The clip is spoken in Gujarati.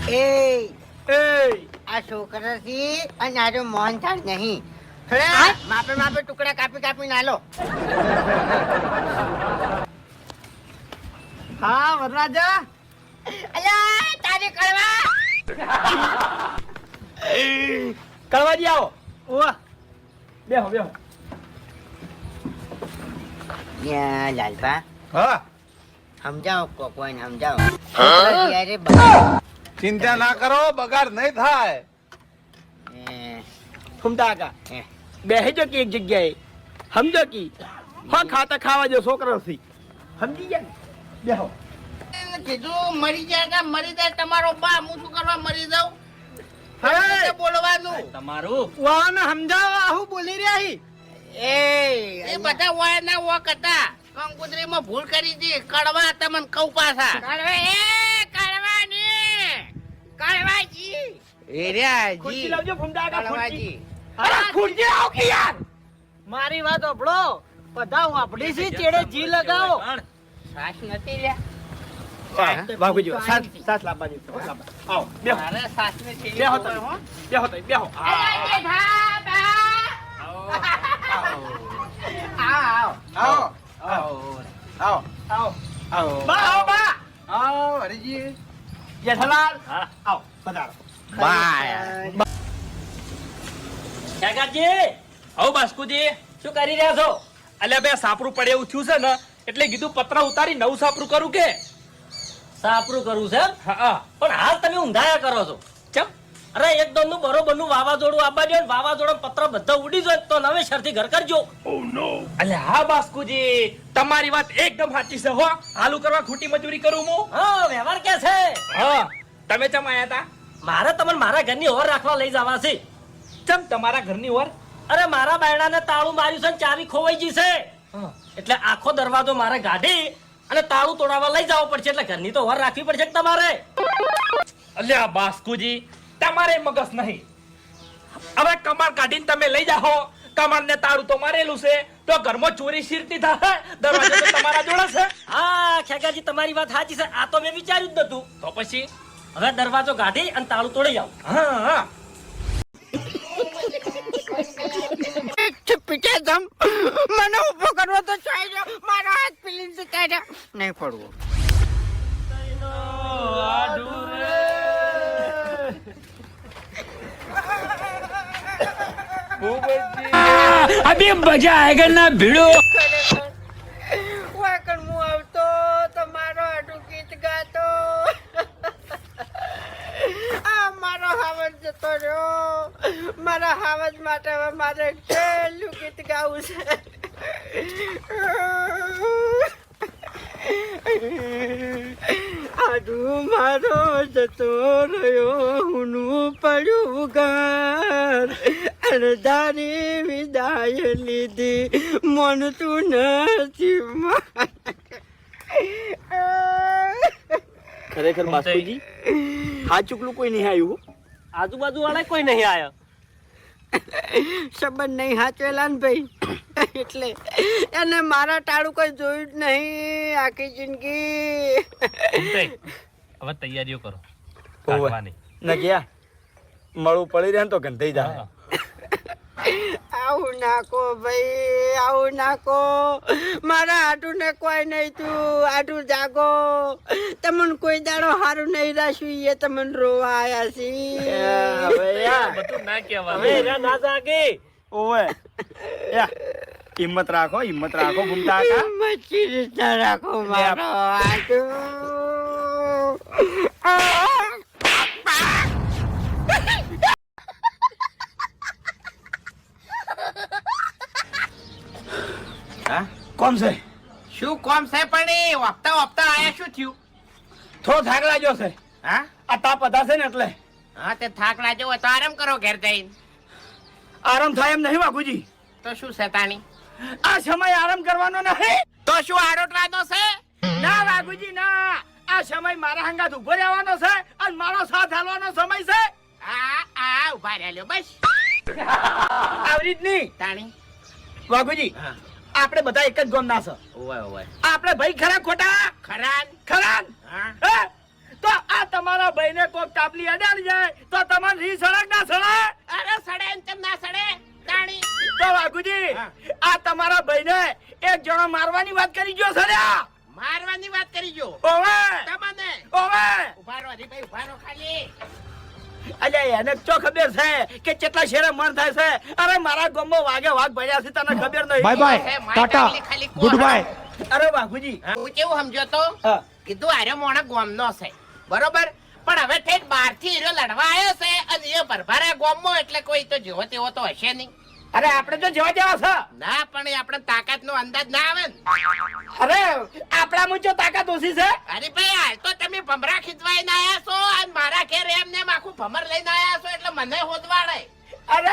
એ એ આ છોકરાથી અને આજો મોહન થાળ નહીં. માપે માપે ટુકડા કાપી કાપી નાલો. હા વરરાજા. અલ્યા તારે કરવા કળવાજી આવો. ઓવા બેહો બેહો. યા લાલપા હા સમજાવો કોઈને સમજાવો. યારે બગાડ. ચિંતા ના કરો, બગાડ નહીં થાય. ફૂમતા કાકા હે. બેહજો કે એક જગ્યાએ સમજો કે હા ખાતા ખાવા જો છોકરો થી સમજી ગયા ને? બેહો. કીધું મરી જાય મરી જાય તમારો બા. હું શું કરવા મરી જાઉં? હવે બોલવાનું તમારું વાને સમજાવો આહુ બોલી રહ્યા હી. એ બધા વાય ના વોક હતા. કંકુતરીમાં ભૂલ કરી હતી. કડવા તમને કહું પાછા. કડવાજી એ ખુરશી લાવજો ફૂમતા કાકા ખુરશી. કડવાજી અરે ખુરશી લાવો કે યાર. મારી વાત સાંભળો. બધા વાપડી છે ચેડે જી લગાવો. શ્વાસ નથી લ્યા. બાપુજી સાત લાવવા દે. આવો બેહો. મારે સાસને છે. બેહો તો બેહો તો બેહો. બા આવો બા. જેઠાલાલ આવો પધારો. કાકાજી આવો બાસ્કુજી શું કરી રહ્યા છો? અલ્યા બે સાપરું પડે એવું થયું છે ને એટલે કીધું પત્ર ઉતારી નવું સાપરું કરું કે સાપરું કરવું છે એમ? હા પણ હાલ તમે ઊંધાયા કરો છો. ચમ અરે એકદમ નું બરોબર નું વાવાઝોડું આવવા દો ને વાવાઝોડા પત્ર બધા ઉડી જાય તો નવેસર થી ઘર કરજો. અલ્યા હા બાસ્કુજી તમારી વાત એકદમ સાચી છે હો. હાલું કરવા ખોટી મજૂરી કરું હું. હા વ્યવહાર કે છે. હા તમે ચમ આયા તા? મારે તમને મારા ઘરની ઓર રાખવા લઈ જવા છે. ચમ તમારા ઘરની ઓર? અરે મારા બાયણાને તાળું માર્યું છે ને ચાવી ખોવાઈ ગઈ છે. એટલે આખો દરવાજો મારે ગાઢી અને તાળું તોડાવવા લઈ જવો પડશે. એટલે ઘરની તો ઓર રાખવી પડશે કે તમારે. અલ્યા બાસ્કુજી તમારે મગજ નહીં. હવે કમાર કાઢીને તમે લઈ જાઓ. કમાર ને તાળું તો મારેલું છે તો ઘરમાં ચોરી શીરતી થાય. દરવાજો તો તમારા જોડે છે. હા ખેગાજી તમારી વાત સાચી છે. આ તો મેં વિચાર્યું જ નતું. તો પછી હવે દરવાજો કાઢી અને તાળું તોડી આવ. હા હા મને ઉભો કરવો તો ચાલ્યો. મારો હાથ પીલીને શીખાય નહીં પડવું. અભી મજા આયેગા ના ભીડો. વાકણ હું આવતો તો મારો આડું ગીત ગાતો. આ મારો હાવજ જતો રહ્યો. મારા હાવજ માટે હવે મારે છેલ્લું ગીત ગાવું છે. આડું મારો જતો રહ્યો. હુનું પડ્યું ઘર અડધારી વિદાય લીધી. મન તું નથી. ખરેખર બાસ્કુજી આ ચૂકલું કોઈ નહીં આવ્યું. આજુબાજુ વાળા કોઈ નહીં આયા. સંબંધ નહીં હાચવેલા ને ભાઈ. એટલે એને મારા ટાળું કોઈ જોયું જ નહીં આખી જિંદગી. હવે તૈયારીઓ કરો. ન ગયા મળું પડી રહે ને તો ગંધાઈ જાય. આવું નાખો ભાઈ, આવું નાખો. મારા આટું ને કોઈ નહીં. તું આટું જાગો. તમને કોઈ દાડો સારું નહીં રાખ્યું એ તમને રોવા આયા છીએ. બધું ના કહેવાય. હવે ના જાગે. ઓવે હિંમત રાખો, હિંમત રાખો ઘૂમતા હતા. મચ્છી રીતના રાખો મારો આટું. કોમ છે? શું કોમ છે પણ એ વખતા વખતા આયા શું થયું? થોડો થાક લાગ્યો છે. હા આ તાપ હતા છે ને એટલે. હા તે થાક લાગ્યો હોય તો આરામ કરો ઘેર જઈને. આરામ થાય એમ નહીં બાપુજી. તો શું છે તાણી? આ સમય આરામ કરવાનો નહીં. તો શું આરોટવાનો છે? ના બાપુજી ના. આ સમય મારા હંગાત ઉભો રહેવાનો છે અને મારો સાથ હાલવાનો સમય છે. આ ઉભા રહેલો બસ. આવી રીતની તાણી બાપુજી આપણે બધા એક જ ગામ ના છે. આપણે ભાઈ ખરા ખોટા? ખરાન ખરા. હા હે? તો આ તમારા ભાઈને કોક કાપલી અડાડી જાય તો તમને રી સળક ના સળે? અરે સડે ને કેમ ના સડે તાણી તો વાઘુજી આ તમારા ભાઈને એક જણો મારવાની વાત કરી ગયો સળ્યા. મારવાની વાત કરી જો ઓવે તમને ઓવે ઉભા રહો હરીભાઈ ઉભા રહો ખાલી અલ્યા એને ચો ખબર છે કે કેટલા શેરે મન થાય છે? અરે મારા ગામમાં વાગે વાઘ ભર્યા છે તને ખબર નહીં? Bye bye tata good bye. અરે વાઘુજી હું કેવું સમજો તો હા. કીધું આર્યો મોણા ગોમનો છે બરોબર પણ હવે ઠેઠ બહાર થી હીરો લડવા આવ્યો છે અને એ ભરભારા ગોમમાં એટલે કોઈ તો જેવો તેવો તો હશે નહીં. અરે આપણે તો જેવા જેવા છે. ના પણ એ આપણે તાકાત નો અંદાજ ના આવે ને. અરે આપણામાં જો તાકાત ઓછી છે. અરે ભાઈ હાલ તો તમે ભમરા ખીચવાઈને આયા છો અને મારા ઘેર એમને આખું ભમર લઈને આયા છો એટલે મને હોદવાડે. અરે